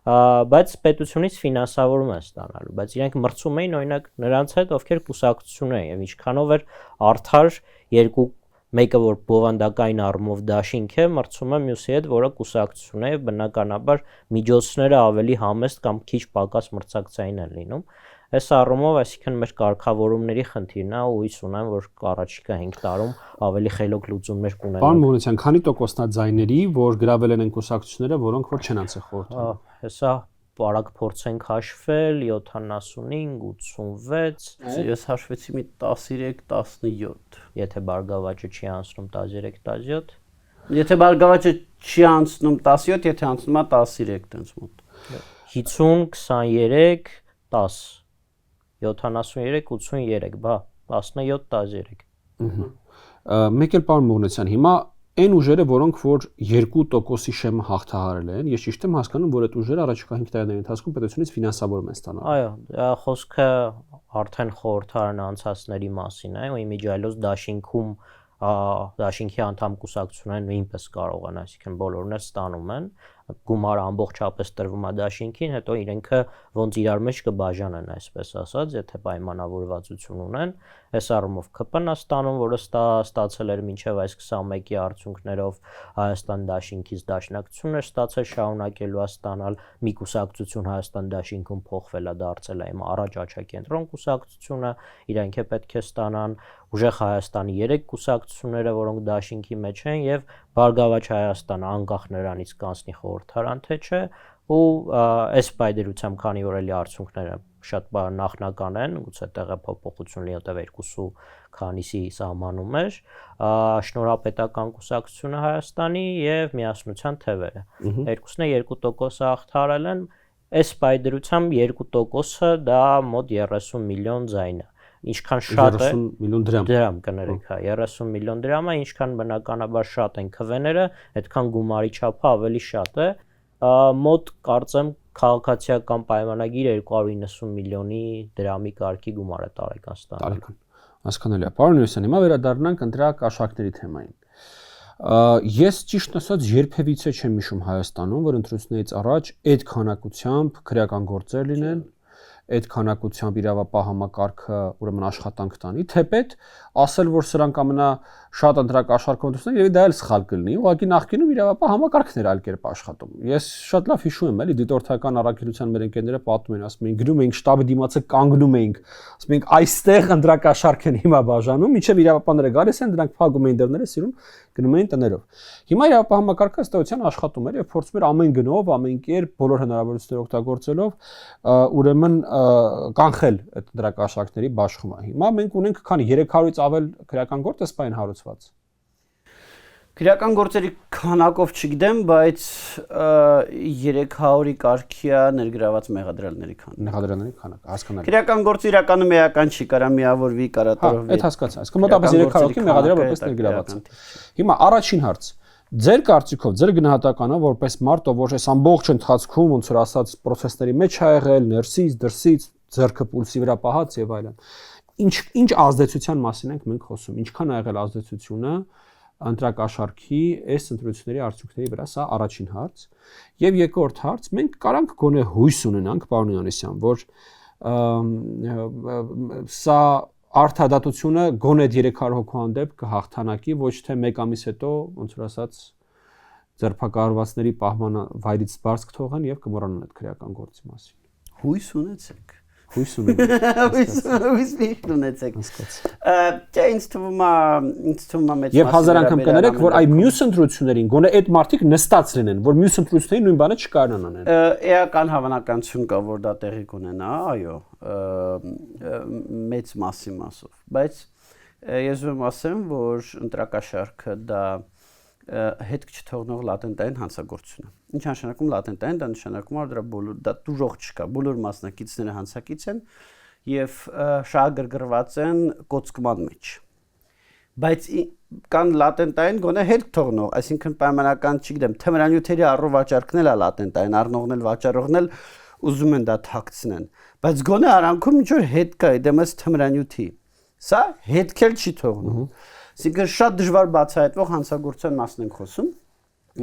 բայց պետությունից ֆինանսավորում են ստանալու, բայց իրենք մրցում էին օրինակ նրանց հետ, ովքեր կուսակցություն են, եւ ինչքանով էր արդար երկու մեկը որ բովանդակային առումով դաշինք է, մրցում է մյուսի հետ, որը կուսակցություն է, եւ բնականաբար միջոցները ավելի համեստ կամ քիչ պակաս մրցակցային են լինում։ Այս առումով, այսինքն մեր կարգավորումների խնդիրն է, ու հույս ունեմ, որ առաջիկա 5 տարում ավելի խելոք լուծումներ կունենանք։ Պարոն Մովսյան, քանի տոկոսնա ձայների, որ գրավել են կուսակցությունները, որոնք որ չեն անցել խորհրդարան։ Հեսա Պարակ փորձենք հաշվել 75, 86, ես հաշվեցի մի 13, 17։ Եթե Բարգավաճը չի անցնում 13, 17, Եթե Բարգավաճը չի անցնում 17, եթե անցնում է 13 տենց մոտ։ 50, 23, 10, 73, 83, բա 17, 13։ Մեկ էլ պարոն Մովսյան, հիմա այն ուժերը, որոնք որ 2%-ի շեմը հաղթահարել են, ես ճիշտ եմ հասկանում, որ այդ ուժերը առաջիկա 5 տարիների ընթացքում պետությունից ֆինանսավորում են ստանալու։ Այո, խոսքը արդեն խորհրդարան անցածների մասին է, ու իմիջիայլոց դաշինքի անդամ կուսակցությունները նույնպես կարող են, այսինքն բոլորն էլ ստանում են, գումարը ամբողջապես տրվում է դաշինքին, հետո իրենքը ոնց իրար մեջ կբաժանեն, այսպես ասած, եթե պայմանավորվածություն ունեն, այս առումով ԿՊ-ն է ստանում, որը ստացել էր մինչև այս 21-ի արդյունքներով Հայաստան դաշինքից դաշնակցություն էր ստացել, շարունակելու է ստանալ, մի կուսակցություն Հայաստան դաշինքում փոխվել է, դարձել է հիմա առաջ Աչակենտրոն կուսակցությունը, իրենք է պետք է ստանան, ուժեղ Հայաստանի 3 կուսակցությունները, որոնք դաշինքի մեջ են, եւ Բարգավաճ Հայաստանը անկախ նրանից կանցնի խորհրդարան թե չէ, ու այս պայդերությամբ, քանի որ էլի արդյունքները շատ նախնական են, գուցե տեղափոխություն լինի, որտեղ 2 քանիսի սահմանում էր, շնորհապետական կուսակցությունը Հայաստանի եւ միասնության թևերը։ Երկուսն է 2% հաղթարել են, այս պայդերությամբ 2%-ը դա մոտ 30 միլիոն ձայն է։ Ինչքան շատ է 30 միլիոն դրամ կներեք, հա, 30 միլիոն դրամ է, ինչքան բնականաբար շատ են քվեները, այդքան գումարի չափը ավելի շատ է, մոտ կարծեմ քաղաքացիական պայմանագիր 290 միլիոնի դրամի կարգի գումար է տարեկան ստանում։ Հասկանալի է։ Պարոն Մովսյան, հիմա վերադառնանք ընտրակաշառքների թեմային։ Ես ճիշտ ասած երբևիցե չեմ հիշում Հայաստանում, որ ընտրություններից առաջ այդ քանակությամբ քրեական գործեր լինեն, այդ քանակությամբ իրավապահ համակարգը ուրեմն աշխատանք տանի, թեպետ ասել, որ սրանք շատ ընտրակաշառքով եւ դա էլ սխալ կլինի։ Ուղղակի նախկինում իրավապահ համակարգն էր այլ կերպ աշխատում։ Ես շատ լավ հիշում եմ, էլի դիտորդական առաքելության մեր ընկերները պատմում են, ասում են, գնում էինք շտաբի դիմացը կանգնում էինք, ասում ենք այստեղ ընտրակաշառք են հիմա բաժանում, մինչեւ իրավապահները գալիս են, դրանք փակում էին դռները, սիրուն գնում էին տներով։ Հիմա իրավապահ համակարգը ըստեյության աշխատում էր եւ փորձում էր ամեն գնով, ամեն կերպ, բոլոր հնարավորությունները օգտագործելով ուրեմն կանխել այդ ընտրակաշառքների բաշխումը։ Հիմա մենք ունենք քանի 300-ից ավել քրեական գործ էսպայն հարուցված։ Քրեական գործերի քանակով չգիտեմ, բայց 300-ի կարգի է ներգրաված մեղադրյալների քանակը։ Մեղադրյալների քանակը, հասկանալի։ Քրեական գործը իրականում էական չի, կարա միավորվի, կարա տարվի։ Այդ հասկացա։ Այսինքն մոտավորապես 300 հոգի մեղադրյալ որպես ներգրաված։ Հիմա առաջին հարց։ Ձեր կարծիքով, ձեր գնահատականը որպես մարդ, ով այս ամբողջ ընթացքում ոնց որ ասած process-ների մեջ ա եղել, ներսից, դրսից, ձեռքը պուլսի վրա պահած եւ այլն։ Ինչ ազդեցության մասին ենք մենք խոսում, ինչքան ա եղել ազդեցությունը ընտրակաշառքի այս ընտրությունների արդյունքների վրա, սա առաջին հարց։ Եվ երկրորդ հարց, մենք կարանք գոնե հույս ունենանք, պարոն Հովհաննիսյան, որ սա արդարադատությունը գոնե 300 հոգու հանդեպ կհաղթանակի, ոչ թե 1 ամիս հետո, ոնց որ ասած, ձերբակալվածների պահման վայրից բարձ կթողեն եւ կմոռանան այդ քրեական գործի մասին։ Հույս ունեցեք։ Հույս ունենք։ Հույս ունեցեք։ Դե ինձ թվում է մեծ Եվ հազար անգամ կներեք, որ այ մյուս ընտրություններին գոնե այդ մարդիկ նստած լինեն, որ մյուս ընտրություններին նույն բանը չկարողան անել։ Էական հավանականություն կա, որ դա տեղի կունենա, այո, մեծ մասով, բայց ես ուզում ասեմ, որ ընտրակաշառքը դա հետք չթողնող լատենտային հանցագործություն է։ Ինչ նշանակում լատենտային, դա նշանակում է դրա բոլոր դա դժող չկա, բոլոր մասնակիցները հանցակից են եւ շահագրգռված են կոծկման մեջ։ Բայց կան լատենտային գոնե հետք թողնող, այսինքն պայմանական, չգիտեմ, թմրանյութերի առողջարկն էլ է լատենտային, առնողն էլ վաճառողն էլ ուզում են դա թաքցնեն, բայց գոնե արանքում ինչ որ հետ կա, դեմս թմրանյութի։ Սա հետք էլ չի թողնում։ Այսինքն շատ դժվար բացահայտվող հանցագործության մասն ենք խոսում։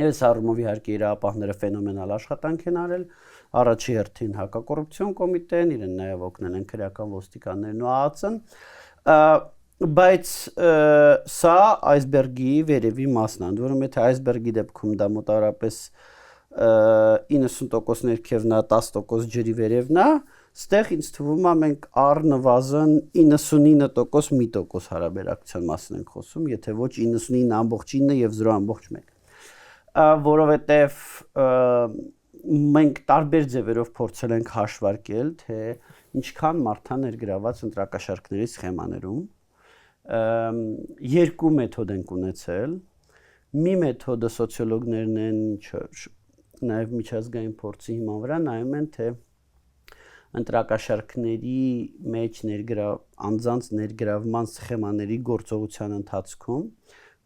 Ես առումով իհարկե իրավապահները ֆենոմենալ աշխատանք են արել, առաջի հերթին հակակոռուպցիոն կոմիտեն, իրեն նաև օգնել են քրեական ոստիկաններն ու ԱԱՑ-ն, բայց սա այսբերգի վերևի մասն է, որում եթե այսբերգի դեպքում դա մոտավորապես 90% ներքևն է, 10% ջրի վերևն է, ստեղ ինձ թվում է մենք առնվազն 99% մի տոկոս հարաբերակցության մասին ենք խոսում, եթե ոչ 99.9 եւ 0.1, որովհետեւ մենք տարբեր ձևերով փորձել ենք հաշվարկել, թե ինչքան մարդ է ներգրաված ընտրակաշառքների սխեմաներում, երկու մեթոդ ենք ունեցել, մի մեթոդը սոցիոլոգներն են, նաեւ միջազգային փորձի հիման վրա նայում են, թե ընտրակաշառքների մեջ անձանց ներգրավման սխեմաների գործողության ընթացքում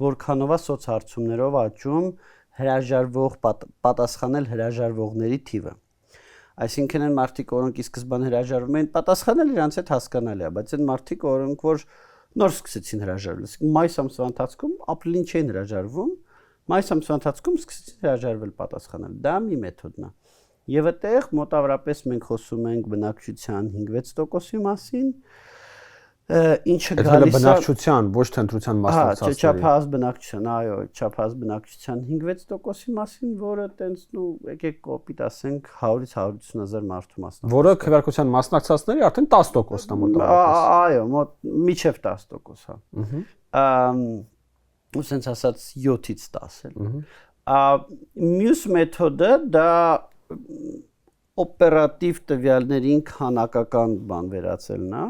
որքանով է սոցհարցումներով աճում հրաժարվող պատասխանել հրաժարվողների թիվը։ Այսինքն են մարդիկ, որոնք ի սկզբանե հրաժարվում էին պատասխանել, իրանց հետ հասկանալի է, բայց այն մարդիկ, որոնք որ նոր սկսեցին հրաժարվել, մայիս ամսվա ընթացքում ապրիլին չէին հրաժարվում, մայիս ամսվա ընթացքում սկսեցին հրաժարվել պատասխանել։ Դա մի մեթոդն է։ Եվ այդտեղ մոտավորապես մենք խոսում ենք բնակչության 5-6%-ի մասին, ինչը գալիս է բնակչության, ոչ թե ընտրության մասնակցածների։ Չափահաս բնակչության, այո, չափահաս բնակչության 5-6%-ի մասին, որը տենց ու եկեք կոպիտ ասենք 100-ից 150,000 մարդու մասնակցություն։ Որը քվեարկության մասնակցածների արդեն 10%-ն է մոտավորապես։ Այո, միջև 10%, հա։ Ու sense ասած 7-ից 10 էլ։ Մյուս մեթոդը դա օպերատիվ տվյալներին քանակական բան վերածելն է։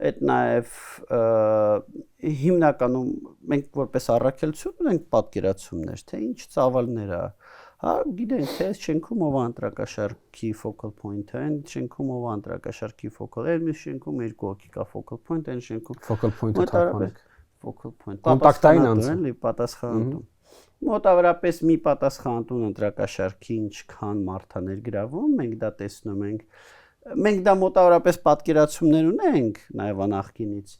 Այդ նաև հիմնականում մենք որպես առաքելություն ունենք պատկերացումներ, թե ինչ ծավալներ է։ Հա, գիտենք, թե այս շենքում ով ընտրակաշառքի focal point-ը, այն շենքում ով ընտրակաշառքի focal, այն մյուս շենքում 2 հոգի կա focal point, այն շենքում focal point-ը թափանեք։ Focal point։ Կոնտակտային անձ։ Պատասխանատուն։ Մոտավորապես մի պատասխանատուն ընտրակաշառքի ինչքան մարդ է ներգրավում, մենք դա տեսնում ենք։ Մենք դա մոտավորապես պատկերացումներ ունենք նաև անախկինից։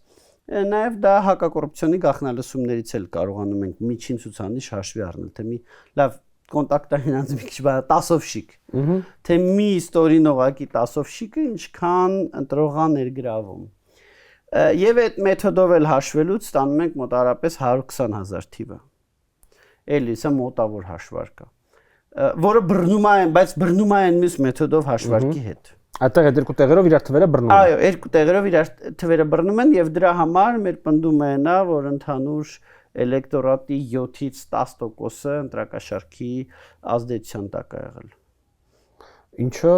Նաև դա հակակոռուպցիոնի գաղտնալսումներից էլ կարողանում ենք միջին ցուցանիշ հաշվի առնել, թե մի լավ կոնտակտային անձ մի քիչ 10-ով շիկ։ Թե մի ստորին օղակի 10-ով շիկը ինչքան ընտրողա ներգրավում։ Եվ այդ մեթոդով էլ հաշվելուց ստանում ենք մոտարապես 120,000 թիվը։ Էլի սա մոտավոր հաշվարկ է, որը բռնում է, բայց բռնում է այն մյուս մեթոդով հաշվարկի հետ։ Այդտեղ այդ երկու տեղերով իրար թվերը բռնում են։ Այո, երկու տեղերով իրար թվերը բռնում են եւ դրա համար մեր պնդումը է նա, որ ընդհանուր էլեկտորատի 7-ից 10%-ը ընտրակաշարքի ազդեցության տակ է եղել։ Ինչը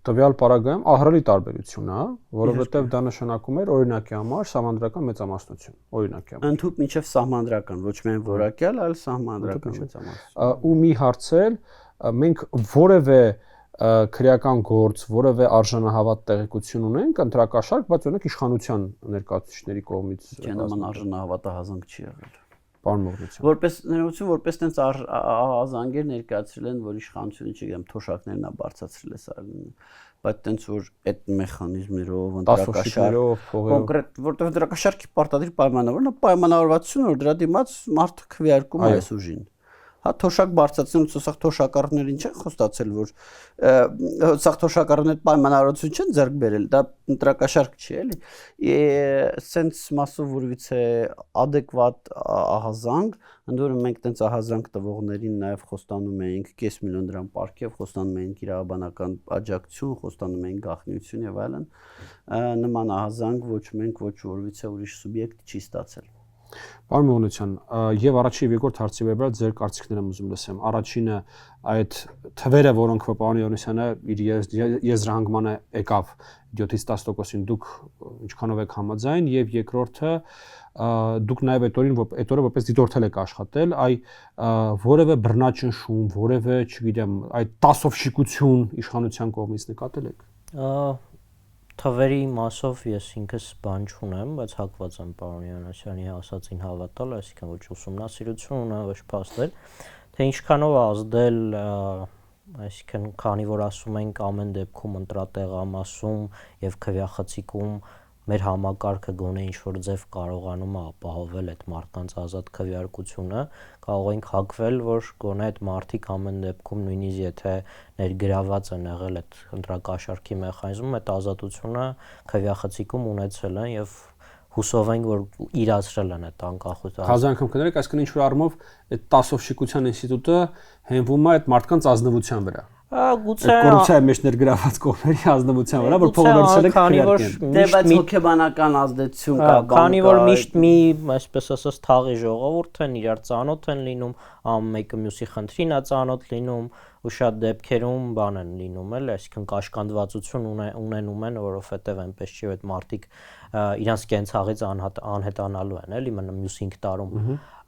տվյալ պարագայում ահռելի տարբերություն է, որովհետև դա նշանակում էր օրինակի համար սահմանադրական մեծամասնություն, օրինակի համար։ Ընդհանուր մինչև սահմանադրական, ոչ միայն որակյալ, այլ սահմանադրական մեծամասնություն։ Ու մի հարց էլ, մենք որևէ քրեական գործ, որևէ արժանահավատ տեղեկություն ունենք ընտրակաշարք, բայց ունենք իշխանության ներկայացուցիչների կողմից։ Նման արժանահավատահազանգ չի եղել։ Պարմողություն։ Որպես ներողություն, որպես տենց ազանգեր ներկայացրել են, որ իշխանությունը, չգիտեմ, թոշակներն է բարձրացրել է սա, բայց տենց որ այդ մեխանիզմներով ընտրակաշարք կոնկրետ, որտեղ ընտրակաշարքի պարտադիր պայմանավորն է պայմանավորվածությունը, որ դրա դիմաց մարդը քվեարկում է այս ուժին։ Հա թոշակ բարձրացնելուց սա թոշակառներին չեն խոստացել, որ սա թոշակառները պայմանավորություն չեն ձեռք բերել, դա ընտրակաշարք չի, էլի։ Սենց մասով որևիցե adekvat ահազանգ, ընդ որում մենք տենց ահազանգ տվողներին նաև խոստանում էինք 500,000 դրամ պարգև, խոստանում էինք իրավաբանական աջակցություն, խոստանում էինք գաղտնիություն եւ այլն։ Նման ահազանգ ոչ մենք, ոչ որևիցե ուրիշ սուբյեկտ չի ստացել։ Պարմողություն, եւ առաջին եւ երկրորդ հարցի վերաբերյալ ձեր կարծիքները ուզում լսեմ։ Առաջինը այդ թվերը, որոնք պարոն Յովհաննիսյանը իր եզրահանգմանը եկավ 7-ից 10%-ին դուք ինչքանով եք համաձայն, եւ երկրորդը դուք նաեւ այդ օրը որպես դիտորդել եք աշխատել, որևէ բռնաճնշում, որևէ, չգիտեմ, այդ տասովշիկություն իշխանության կողմից նկատել եք։ Թվերի մասով ես ինքս բան չունեմ, բայց հակված եմ պարոն Յովհաննիսյանի ասածին հավատալ, այսինքն ոչ ուսումնասիրություն ունեմ, ոչ փաստեր, թե ինչքանով ազդել, այսինքն քանի որ ասում ենք ամեն դեպքում ընտրատեղամասում եւ քվեախցիկում մեր համակարգը գոնե ինչ-որ ձև կարողանում է ապահովել այդ մարդկանց ազատ քվեարկությունը, կարող ենք հակվել, որ գոնե այդ մարդիկ ամեն դեպքում նույնիսկ եթե ներգրաված են եղել այդ ընտրակաշարքի մեխանիզմում, այդ ազատությունը քվեախցիկում ունեցել են եւ հուսով ենք, որ իրացրել են այդ անկախությունը։ Հազար անգամ կներեք, այսինքն ինչ-որ առումով այդ տասովշիկության ինստիտուտը հենվում է այդ մարդկանց ազնվության վրա։ Գուցե կոռուպցիայի մեջ ներգրաված կողմերի ազնվության վրա, որ փողը վերցրել եք քվեարկեն։ Դե բայց հոգեբանական ազդեցություն կա, քանի որ միշտ մի, այսպես ասած, թաղի ժողովուրդ են, իրար ծանոթ են լինում, մեկը մյուսի խնդրին է ծանոթ լինում, ու շատ դեպքերում բան են լինում էլ, այսինքն կաշկանդվածություն ունենում են, որովհետև այնպես չի, որ այդ մարդիկ իրանց կենցաղից անհետանալու են, էլի մյուս 5 տարում։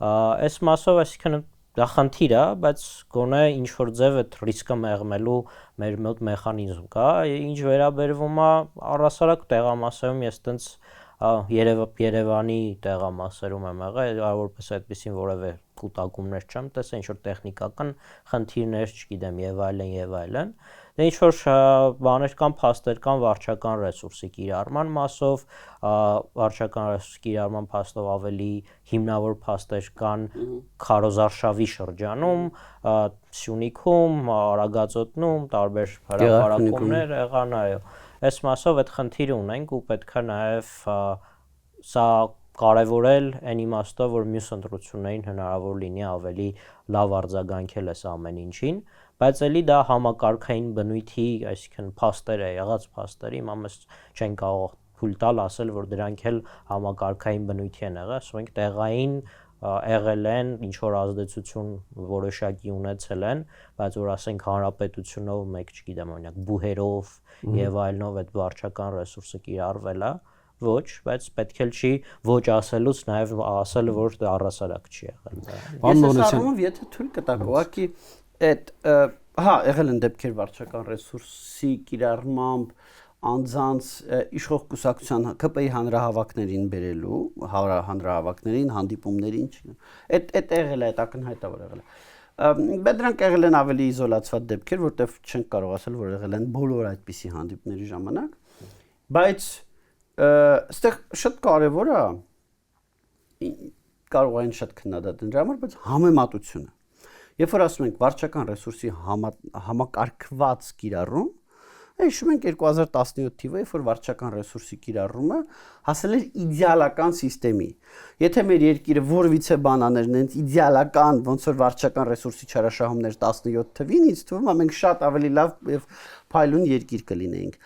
Այս մասով, այսինքն դա խնդիր է, բայց գոնե ինչ-որ ձև այդ ռիսկը մեղմելու մեր մոտ մեխանիզմ կա, ինչ վերաբերվում է առհասարակ տեղամասերում, ես տենց Երևանի տեղամասերում եմ եղել, որպես այդպեսին որևէ կուտակումներ չեմ տեսել, ինչ-որ տեխնիկական խնդիրներ, չգիտեմ, եւ այլն, դե ինչ-որ բաներ կան, փաստեր կան վարչական ռեսուրսի կիրառման մասով, վարչական ռեսուրսի կիրառման փաստով ավելի հիմնավոր փաստեր կան Քարոզարշավի շրջանում, Սյունիքում, Արագածոտնում, տարբեր հրապարակումներ եղան, այո։ Այս մասով այդ խնդիրը ունենք ու պետք է նաև սա կարևորել այն իմաստով, որ մյուս ընտրություններին հնարավոր լինի ավելի լավ արձագանքել այս ամեն ինչին, բայց էլի դա համակարգային բնույթի, այսինքն փաստեր է, եղած փաստերի, հիմա չեն կարող թույլ տալ ասել, որ դրանք էլ համակարգային բնույթի են եղել, ասում ենք տեղային եղել են, ինչ որ ազդեցություն որոշակի ունեցել են, բայց որ ասենք հանրապետությունով մեկ, չգիտեմ, օրինակ բուհերով եւ այլնով այդ վարչական ռեսուրսը կիրառվել է, ոչ, բայց պետք էլ չի ոչ ասելուց նաեւ ասել, որ դա առհասարակ չի եղել։ Ես ասում, եթե թույլ կտակ, ուղղակի այդ եղել են դեպքեր վարչական ռեսուրսի կիրառմամբ անձանց իշխող կուսակցության ԿՊ-ի հանրահավաքներին բերելու, հանրահավաքներին, հանդիպումներին, այդ եղել է, այդ ակնհայտ է, որ եղել է։ Բայց դրանք եղել են ավելի իզոլացված դեպքեր, որտեղ չենք կարող ասել, որ եղել են բոլոր այդպիսի հանդիպումների ժամանակ, բայց այստեղ շատ կարևոր է, կարող են շատ քննադատել դրա համար, բայց համեմատությունը։ Երբ որ ասում ենք վարչական ռեսուրսի համակարգված կիրառում, Հիշում ենք 2017 թվականին, երբ որ վարչական ռեսուրսի կիրառումը հասել էր իդեալական համակարգի։ Եթե մեր երկիրը որևիցե բան աներ, նենց իդեալական, ոնց որ վարչական ռեսուրսի չարաշահումներ 17 թվականին, ինձ թվում է մենք շատ ավելի լավ եւ փայլուն երկիր կլինեինք։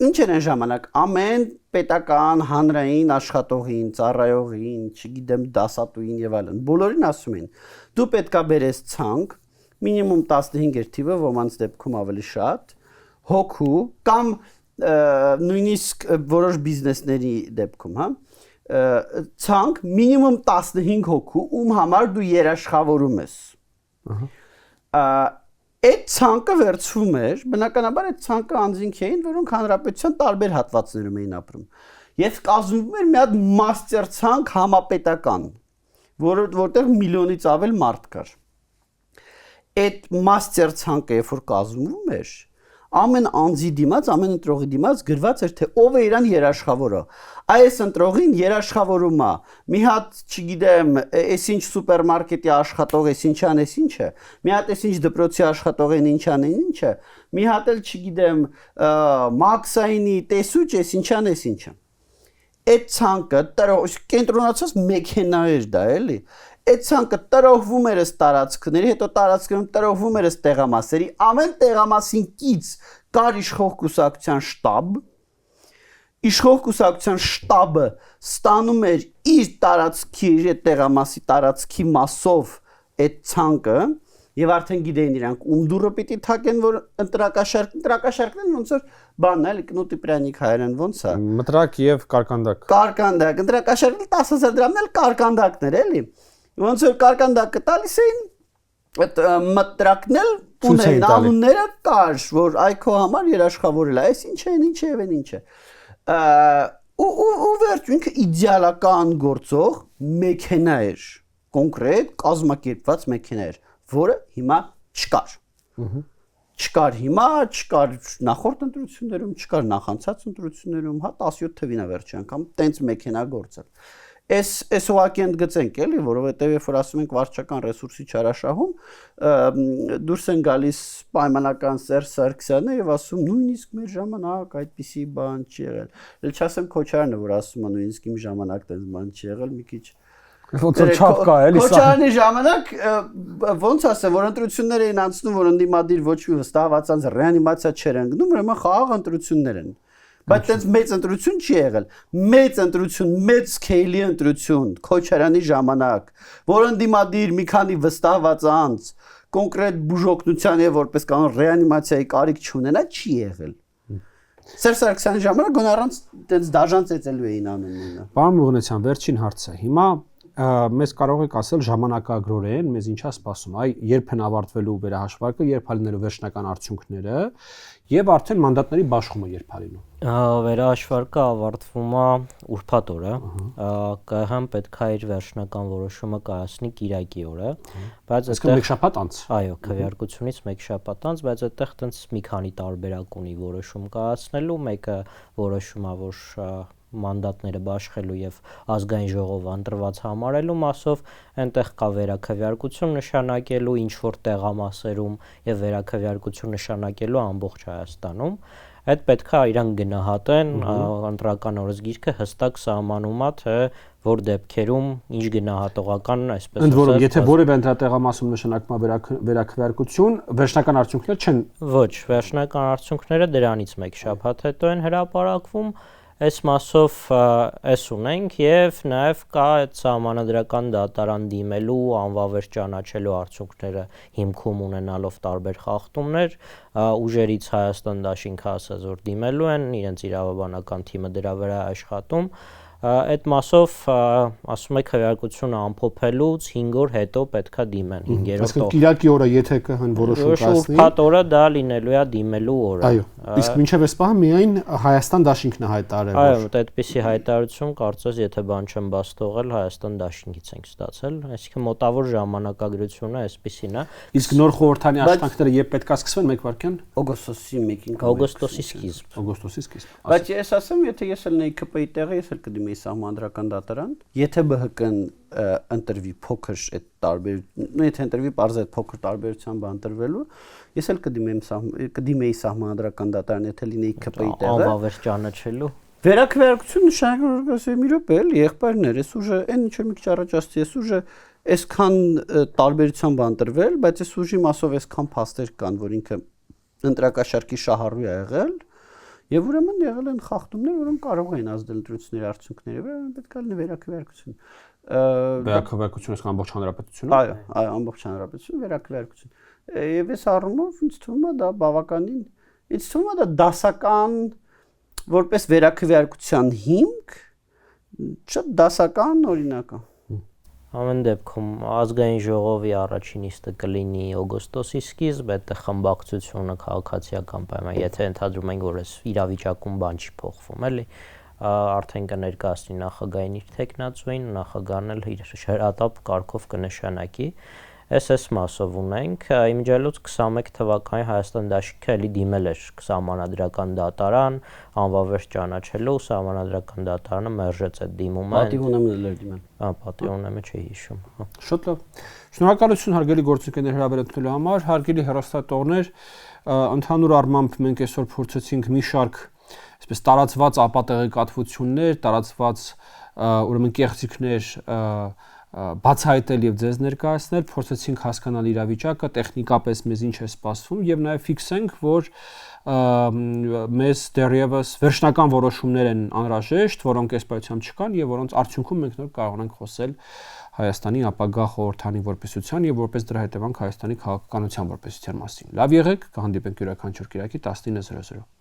Ինչ էր այն ժամանակ ամեն պետական, հանրային աշխատողին, ծառայողին, չգիտեմ, դասատուին եւ այլն, բոլորին ասում են. դու պետքա բերես ցանկ, մինիմում 15 թիվը, ոմանց դեպքում ավելի շատ, հոգու կամ նույնիսկ որոշ բիզնեսների դեպքում, հա, ցանկ մինիմում 15 հոգու, ում համար դու երաշխավորում ես։ Այդ ցանկը վերցվում էր, բնականաբար այդ ցանկը անձինք էին, որոնք հանրապետության տարբեր հատվածներում էին ապրում։ Եվ կազմվում էր մի հատ մաստեր ցանկ համապետական, որտեղ միլիոնից ավել մարդ կար։ Այդ մաստեր ցանկը երբ որ կազմվում էր, ամեն անձի դիմաց, ամեն ընտրողի դիմաց գրված էր թե ով է իրան երաշխավորը։ Այս ընտրողին երաշխավորում է մի հատ, չգիտեմ, այսինչ սուպերմարկետի աշխատող, այսինչան, այսինչը, մի հատ այսինչ դպրոցի աշխատող են ինչան են ինչը, մի հատ էլ չգիտեմ, մաքսայինի տեսուչ, այսինչան, այսինչը։ Այդ ցանկը կենտրոնացած մեքենա էր դա, էլի։ Այդ ցանկը տրոհվում էր ըստ տարածքների, հետո տարածքներում տրոհվում էր ըստ տեղամասերի, ամեն տեղամասին կից կար իշխող կուսակցության շտաբ, իշխող կուսակցության շտաբը ստանում էր իր տարածքի, իր տեղամասի տարածքի մասով այդ ցանկը, եւ արդեն գիտեին իրանք ում դուրը պիտի թակեն, որ ընտրակաշարքն ոնց որ բանն էլի կնոտի պրանիկ հայերեն ոնց է։ Մտրակ եւ կարկանդակ։ Կարկանդակ, ընտրակաշարքը 10000 դրամն էլ կարկանդակներ էլի։ Ոնց որ կարկանդակը տալիս էին, այդ մտրակն էլ ունեին անունները կար, որ այ քո համար երաշխավորել է, այս ինչ է, ինչ է եւ ինչ է։ Ու վերջ ինքը իդեալական գործող մեքենա էր, կոնկրետ կազմակերպված մեքենա էր, որը հիմա չկար։ Չկար հիմա, չկար նախորդ ընտրություններում, չկար նախանցած ընտրություններում, հա 17 թվին է վերջի անգամ տենց մեքենա գործել։ Այս ուղղակի ընդգծենք էլի, որովհետև երբ որ ասում ենք վարչական ռեսուրսի չարաշահում, դուրս են գալիս պայմանական Սերժ Սարգսյանը եւ ասում նույնիսկ մեր ժամանակ այդպիսի բան չի եղել։ Էլ չասեմ Քոչարյանը, որ ասում է նույնիսկ իմ ժամանակ այդպես բան չի եղել, մի քիչ ոնց որ չափ կա էլի սա։ Քոչարյանի ժամանակ ոնց ասեմ, որ ընտրություններ էին անցնում, որ ընդդիմադիր ոչ մի վստահված անձ ռեանիմացիա չեր ընկնում, ուրեմն խաղաղ ընտրություններ են։ Բայց այդպես մեծ ընտրություն չի եղել։ Մեծ ընտրություն, մեծ սկեյլի ընտրություն Քոչարյանի ժամանակ, որ ընդդիմադիր մի քանի վստահված անձ կոնկրետ բուժօգնության եւ որպես կանոն ռեանիմացիայի կարիք չունենա, չի եղել։ Սերժ Սարգսյանի ժամանակ գոնե առանց այդպես դաժան ծեծելու էին անում նույնը։ Պարոն Մուղնեցյան, վերջին հարցը։ Հիմա մեզ կարող եք ասել ժամանակագրորեն մեզ ինչա սպասում, այ երբ են ավարտվելու վերահաշվարկը, երբ հալինելու վերջնական արդյունքները եւ արդեն մանդատների բաշխումը երբ հալինու։ Վերահաշվարկը ավարտվում է ուրբաթ օրը, ԿՀ-ն պետք է իր վերջնական որոշումը կայացնի Կիրակի օրը, բայց այստեղ մեկ շաբաթ անց։ Այո, քվեարկությունից մեկ շաբաթ անց, բայց այդտեղ տենց մի քանի տարբերակ ունի որոշում կայացնելու, մեկը որոշումա, որ մանդատները բաշխելու եւ ազգային ժողով ընտրված համարելու մասով այնտեղ կա վերաքվեարկություն նշանակելու ինչ որ տեղամասերում եւ վերաքվեարկություն նշանակելու ամբողջ Հայաստանում այդ պետք է իրան գնահատեն ընտրական օրենսգիրքը հստակ սահմանում է թե որ դեպքերում ինչ գնահատողական այսպես Ընդ որում եթե որևէ ընտրատեղամասում նշանակվում է վերաքվեարկություն վերջնական արդյունքներ չեն ոչ վերջնական արդյունքները դրանից մեկ շաբաթ հետո են հրապարակվում Այս մասով էս ունենք եւ նաեւ կա այդ սահմանադրական դատարան դիմելու անվավեր ճանաչելու արդյունքները հիմքում ունենալով տարբեր խախտումներ ուժերից Հայաստան դաշինքը ասած որ դիմելու են իրենց իրավաբանական թիմը դրա վրա աշխատում Այդ մասով ասում եք քվեարկությունը ամփոփելուց 5 օր հետո պետքա դիմեն 5-րդ Այսինքն Կիրակի օրը եթե ԿՀ-ն որոշում կայացնի Ուրբաթ օրը դա լինելու է դիմելու օրը Այո իսկ մինչև այս պահը միայն Հայաստան դաշինքն է հայտարարել Այո այդպիսի հայտարարություն կարծես եթե բան չեմ բաց թողել Հայաստան դաշինքից ենք ստացել այսինքն մոտավոր ժամանակագրությունը այսպեսին է Իսկ նոր խորհրդանի աշխատանքները երբ պետքա սկսվեն մեկ վարքյան օգոստոսի 1-ին օգոստոսի սկիզբ օգոստոսի սկիզբ Բայց ես ասեմ եթե ես ելնեի ԿՊ-ի տեղը ես էլ կդիմեի սահմանադրական դատարան եթե ԲՀԿ-ն ընտրվի փոքր այդ տարբեր եթե ընտրվի բարձր այդ փոքր տարբերությամբ ընտրվելու Ես էլ կդիմեի սահմանադրական դատարան, եթե լինեի ԿՊ-ի տեղը։ Անվավեր ճանաչելու։ Վերակվեարկություն նշանակում որ ասեմ մի րոպե էլ եղբայրներ, այս ուժը այն ինչ որ մի քիչ առաջ ասացի, այս ուժը այսքան տարբերությամբ անտրվել, բայց այս ուժի մասով այսքան փաստեր կան, որ ինքը ընտրակաշարքի շահառու է եղել, եւ ուրեմն եղել են խախտումներ, որոնք կարող են ազդել ընտրությունների արդյունքների վրա, պետք է լինի վերակվեարկություն։ Վերակվեարկությունը ամբողջ հանրապետությունը։ Այո, ամբողջ հանրապետությունը վերակվեարկություն։ Եվ այս առումով ինձ թվում է դա բավականին, ինձ թվում է դա դասական որպես վերակվեարկության հիմք, շատ դասական օրինակ է։ Ամեն դեպքում ազգային ժողովի առաջին նիստը կլինի օգոստոսի սկիզբ, այդտեղ խմբակցությունը քաղաքացիական պայման, եթե ընդհանրում ենք, որ այս իրավիճակում բան չի փոխվում, էլի, արդեն կներկայացնի նախագահին իր տեխնացուին, նախագահն էլ իր շերատապ կարգով կնշանակի։ Այս մասով ունենք, իմիջիայլոց 21 թվականի Հայաստան դաշինքը էլի դիմել էր սահմանադրական դատարան, անվավեր ճանաչելու, սահմանադրական դատարանը մերժեց այդ դիմումը։ Պատիվունեմն էլ էր դիմել։ Պատիվունեմը չի հիշում։ Շատ լավ։ Շնորհակալություն հարգելի գործընկերներ հրավերելու համար, հարգելի հեռուստատողներ, ընդհանուր առմամբ մենք այսօր փորձեցինք մի շարք այսպես տարածված ապատեղեկատվություններ, տարածված ուրեմն կեղծիքներ բացահայտել եւ ձեզ ներկայացնել, փորձեցինք հասկանալ իրավիճակը, տեխնիկապես մեզ ինչ է սպասվում եւ նաեւ ֆիքսենք, որ մեզ դեռևս վերջնական որոշումներ են անհրաժեշտ, որոնք այսպայությամբ չկան եւ որոնց արդյունքում մենք նոր կարող ենք խոսել Հայաստանի ապագա խորհրդանի որպեսության եւ որպես դրա հետևանք Հայաստանի քաղաքականության որպեսության մասին։ Լավ եղեք, կհանդիպենք յուրաքանչյուր կիրակի 19:00